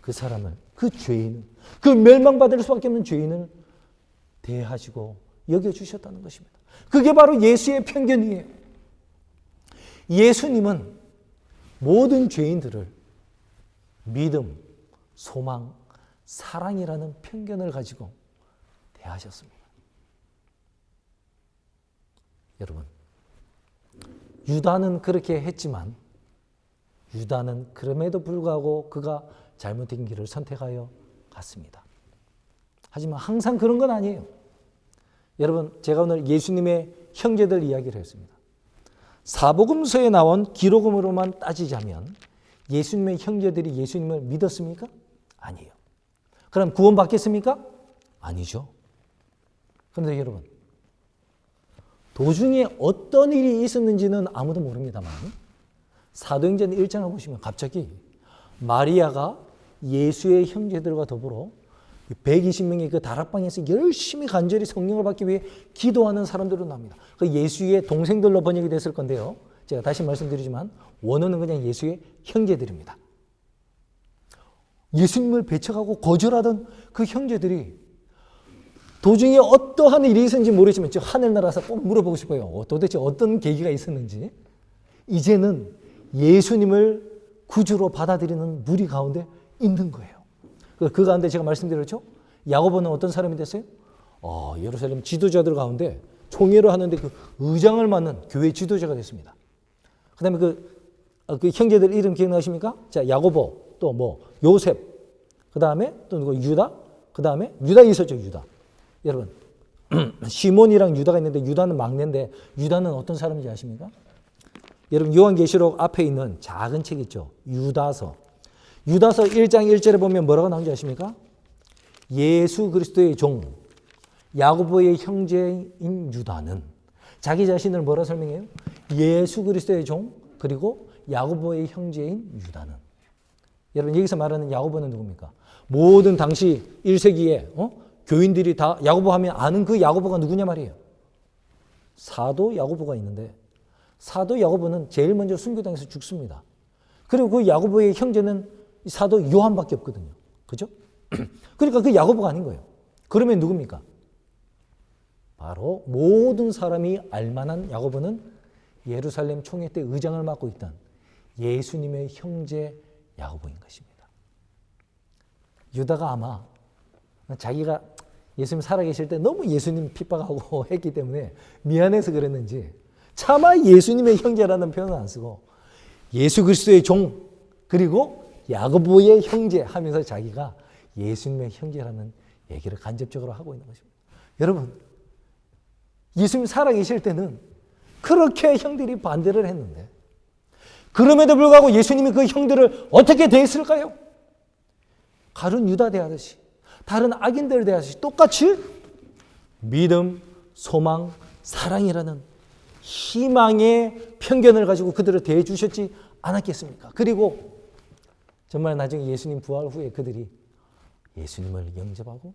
그 사람을, 그 죄인을, 그 멸망받을 수밖에 없는 죄인을 대하시고 여겨주셨다는 것입니다. 그게 바로 예수의 편견이에요. 예수님은 모든 죄인들을 믿음, 소망, 사랑이라는 편견을 가지고 대하셨습니다. 여러분, 유다는 그렇게 했지만 유다는 그럼에도 불구하고 그가 잘못된 길을 선택하여 갔습니다. 하지만 항상 그런 건 아니에요. 여러분, 제가 오늘 예수님의 형제들 이야기를 했습니다. 사복음서에 나온 기록으로만 따지자면 예수님의 형제들이 예수님을 믿었습니까? 아니에요. 그럼 구원받겠습니까? 아니죠. 그런데 여러분, 도중에 어떤 일이 있었는지는 아무도 모릅니다만 사도행전 1장을 보시면 갑자기 마리아가 예수의 형제들과 더불어 120명의 그 다락방에서 열심히 간절히 성령을 받기 위해 기도하는 사람들로 나옵니다. 그 예수의 동생들로 번역이 됐을 건데요. 제가 다시 말씀드리지만 원어는 그냥 예수의 형제들입니다. 예수님을 배척하고 거절하던 그 형제들이 도중에 어떠한 일이 있었는지 모르지만 저 하늘나라에서 꼭 물어보고 싶어요. 도대체 어떤 계기가 있었는지. 이제는 예수님을 구주로 받아들이는 무리 가운데 있는 거예요. 그 가운데 제가 말씀드렸죠. 야고보는 어떤 사람이 됐어요? 예루살렘 지도자들 가운데 총회를 하는데 그 의장을 맡는 교회 지도자가 됐습니다. 그 다음에 그 형제들 이름 기억나십니까? 자, 야고보, 또 뭐, 요셉, 그 다음에 또 누구, 유다, 그 다음에 유다 있었죠, 유다. 여러분, 시몬이랑 유다가 있는데 유다는 막내인데 유다는 어떤 사람인지 아십니까? 여러분, 요한계시록 앞에 있는 작은 책 있죠, 유다서. 유다서 1장 1절에 보면 뭐라고 나오는지 아십니까? 예수 그리스도의 종, 야고보의 형제인 유다는 자기 자신을 뭐라 설명해요? 예수 그리스도의 종, 그리고 야고보의 형제인 유다는. 여러분, 여기서 말하는 야고보는 누굽니까? 모든 당시 1세기에 교인들이 다 야고보 하면 아는 그 야고보가 누구냐 말이에요. 사도 야고보가 있는데 사도 야고보는 제일 먼저 순교당해서 죽습니다. 그리고 그 야고보의 형제는 사도 요한밖에 없거든요. 그죠? 그러니까 그 야고보가 아닌 거예요. 그러면 누굽니까? 바로 모든 사람이 알만한 야고보는 예루살렘 총회 때 의장을 맡고 있던 예수님의 형제 야고보인 것입니다. 유다가 아마 자기가 예수님 살아계실 때 너무 예수님 핍박하고 했기 때문에 미안해서 그랬는지 차마 예수님의 형제라는 표현을 안 쓰고 예수 그리스도의 종, 그리고 야고보의 형제 하면서 자기가 예수님의 형제라는 얘기를 간접적으로 하고 있는 것입니다. 여러분, 예수님 살아계실 때는 그렇게 형들이 반대를 했는데 그럼에도 불구하고 예수님이 그 형들을 어떻게 대했을까요? 다른 유다 대하듯이, 다른 악인들 대하듯이 똑같이 믿음, 소망, 사랑이라는 희망의 편견을 가지고 그들을 대해 주셨지 않았겠습니까? 그리고 정말 나중에 예수님 부활 후에 그들이 예수님을 영접하고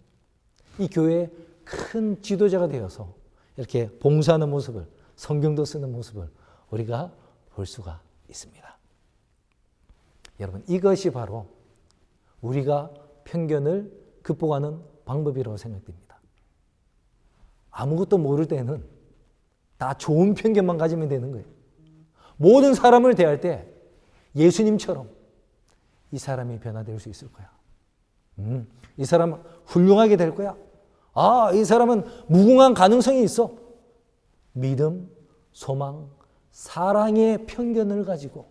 이 교회의 큰 지도자가 되어서 이렇게 봉사하는 모습을, 성경도 쓰는 모습을 우리가 볼 수가 있습니다. 여러분, 이것이 바로 우리가 편견을 극복하는 방법이라고 생각됩니다. 아무것도 모를 때는 다 좋은 편견만 가지면 되는 거예요. 모든 사람을 대할 때 예수님처럼 이 사람이 변화될 수 있을 거야. 이 사람은 훌륭하게 될 거야. 이 사람은 무궁한 가능성이 있어. 믿음, 소망, 사랑의 편견을 가지고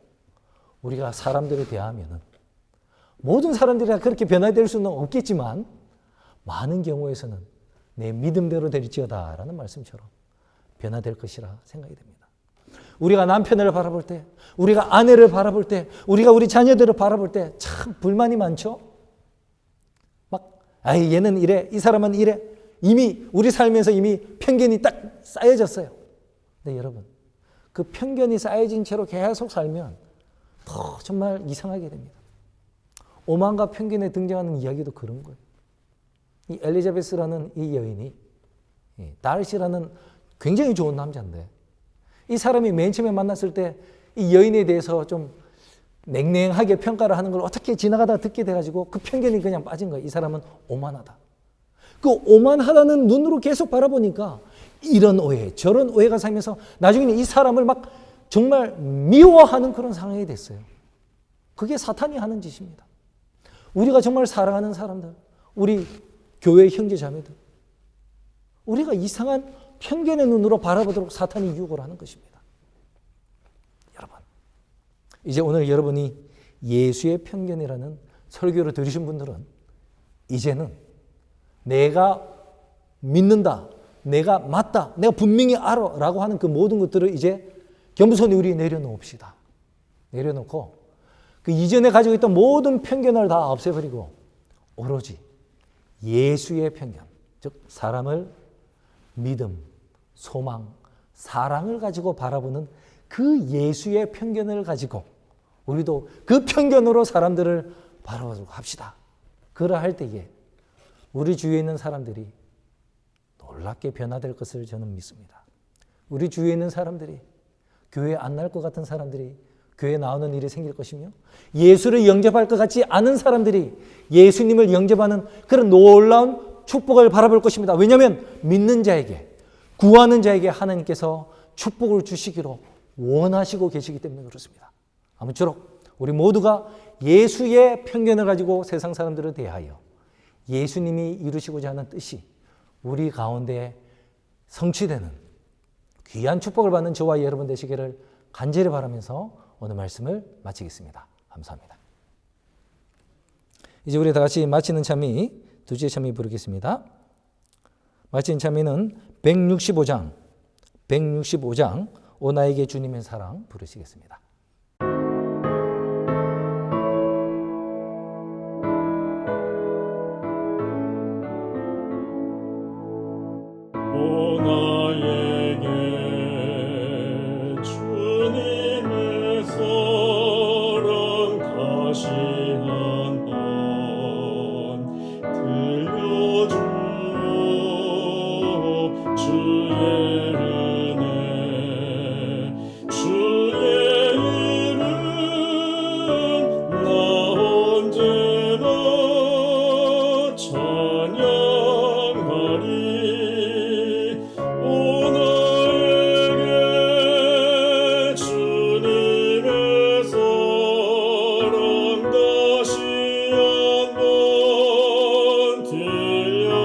우리가 사람들을 대하면은 모든 사람들이 그렇게 변화될 수는 없겠지만 많은 경우에서는 내 믿음대로 될지어다라는 말씀처럼 변화될 것이라 생각이 됩니다. 우리가 남편을 바라볼 때, 우리가 아내를 바라볼 때, 우리가 우리 자녀들을 바라볼 때 참 불만이 많죠? 얘는 이래, 이 사람은 이래. 이미 우리 살면서 이미 편견이 딱 쌓여졌어요. 근데 여러분, 그 편견이 쌓여진 채로 계속 살면 더 정말 이상하게 됩니다. 오만과 편견에 등장하는 이야기도 그런 거예요. 이 엘리자베스라는 이 여인이 달시라는 굉장히 좋은 남자인데 이 사람이 맨 처음에 만났을 때 이 여인에 대해서 좀 냉랭하게 평가를 하는 걸 어떻게 지나가다 듣게 돼가지고 그 편견이 그냥 빠진 거예요. 이 사람은 오만하다. 그 오만하다는 눈으로 계속 바라보니까 이런 오해, 저런 오해가 생기면서 나중에는 이 사람을 막 정말 미워하는 그런 상황이 됐어요. 그게 사탄이 하는 짓입니다. 우리가 정말 사랑하는 사람들, 우리 교회 형제 자매들, 우리가 이상한 편견의 눈으로 바라보도록 사탄이 유혹을 하는 것입니다. 여러분, 이제 오늘 여러분이 예수의 편견이라는 설교를 들으신 분들은 이제는 내가 믿는다, 내가 맞다, 내가 분명히 알아 라고 하는 그 모든 것들을 이제 겸손히 우리 내려놓읍시다. 내려놓고 그 이전에 가지고 있던 모든 편견을 다 없애버리고 오로지 예수의 편견, 즉 사람을 믿음, 소망, 사랑을 가지고 바라보는 그 예수의 편견을 가지고 우리도 그 편견으로 사람들을 바라보고 합시다. 그러할 때에 우리 주위에 있는 사람들이 놀랍게 변화될 것을 저는 믿습니다. 우리 주위에 있는 사람들이, 교회 안 나올 것 같은 사람들이 교회에 나오는 일이 생길 것이며, 예수를 영접할 것 같지 않은 사람들이 예수님을 영접하는 그런 놀라운 축복을 바라볼 것입니다. 왜냐하면 믿는 자에게, 구하는 자에게 하나님께서 축복을 주시기로 원하시고 계시기 때문에 그렇습니다. 아무쪼록 우리 모두가 예수의 편견을 가지고 세상 사람들을 대하여 예수님이 이루시고자 하는 뜻이 우리 가운데 성취되는 귀한 축복을 받는 저와 여러분 되시기를 간절히 바라면서 오늘 말씀을 마치겠습니다. 감사합니다. 이제 우리 다 같이 마치는 찬미, 두 주의 찬미 부르겠습니다. 마치는 찬미는 165장 오 나에게 주님의 사랑 부르시겠습니다. 오 나에게 주님의 사랑 다시 한번 들려주오. 주의 은혜, 주의 이름 나 언제나 찬양하리. 오 나에게 주님의 사랑 다시 한번 들려주오.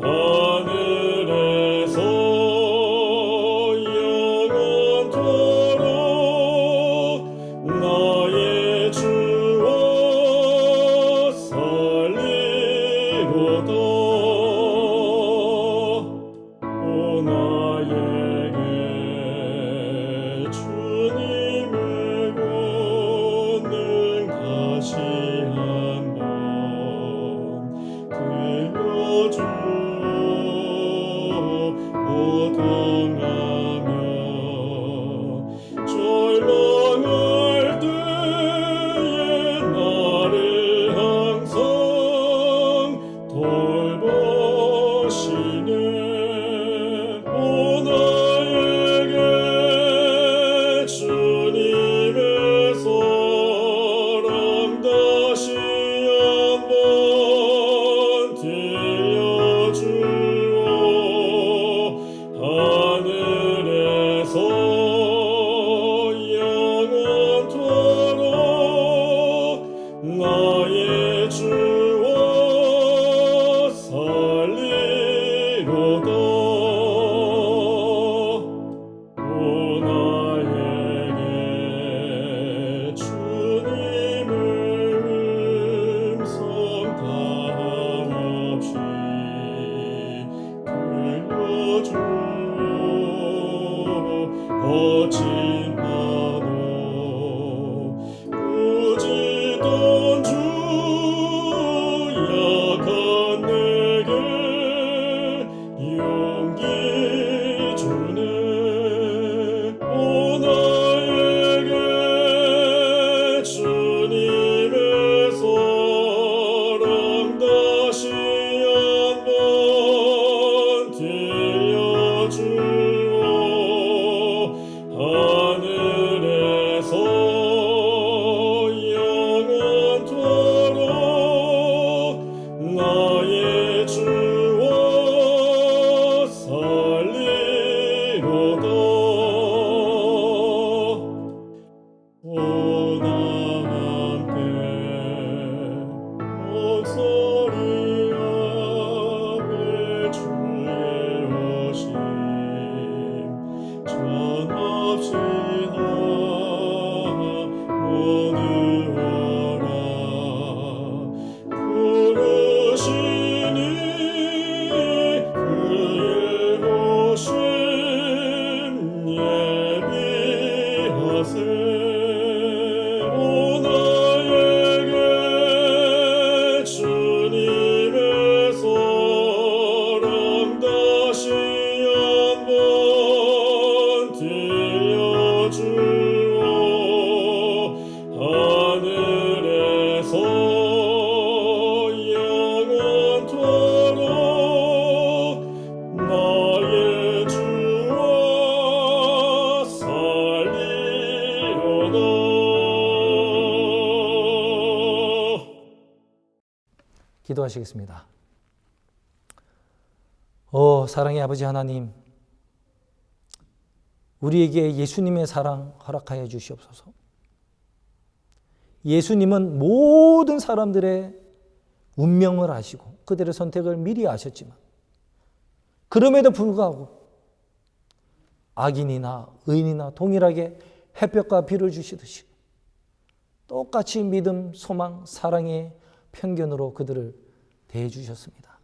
하늘에서 영원토록 나의 주와 살리로다. 오 나에게 주님의 권능 다시 한번 들려주오. 고통하며 절망할 때에 나를 항상 돌보시네. 오 나에게 주님의 사랑 다시 한번 들려주오. 하늘에서 영원토록 나의 주와 살리로다. 오 나에게 주님의 음성 다함없이 들려주오. 거친 파도 꾸짖던 주 약한 내게 용기 주네. 오 나에게 주님의 사랑 다시 한번 들려주오. 기도하시겠습니다. 사랑의 아버지 하나님, 우리에게 예수님의 사랑 허락하여 주시옵소서. 예수님은 모든 사람들의 운명을 아시고 그들의 선택을 미리 아셨지만 그럼에도 불구하고 악인이나 의인이나 동일하게 햇볕과 비를 주시듯이 똑같이 믿음, 소망, 사랑의 편견으로 그들을 대해 주셨습니다.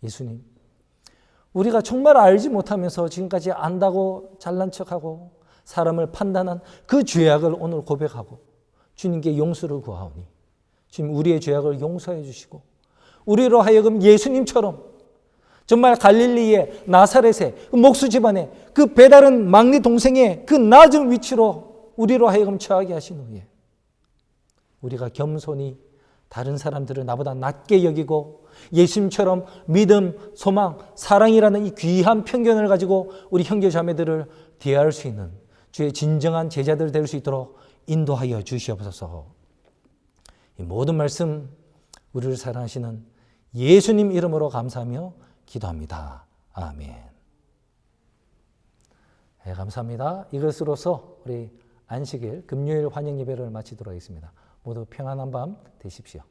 예수님, 우리가 정말 알지 못하면서 지금까지 안다고 잘난 척하고 사람을 판단한 그 죄악을 오늘 고백하고 주님께 용서를 구하오니 주님 우리의 죄악을 용서해 주시고 우리로 하여금 예수님처럼 정말 갈릴리의 나사렛의 그 목수 집안의 그 배다른 막내 동생의 그 낮은 위치로 우리로 하여금 처하게 하신 후에 우리가 겸손히 다른 사람들을 나보다 낮게 여기고 예수님처럼 믿음, 소망, 사랑이라는 이 귀한 편견을 가지고 우리 형제자매들을 대할 수 있는 주의 진정한 제자들 될 수 있도록 인도하여 주시옵소서. 이 모든 말씀 우리를 사랑하시는 예수님 이름으로 감사하며 기도합니다. 아멘. 네, 감사합니다. 이것으로서 우리 안식일 금요일 환영 예배를 마치도록 하겠습니다. 모두 평안한 밤 되십시오.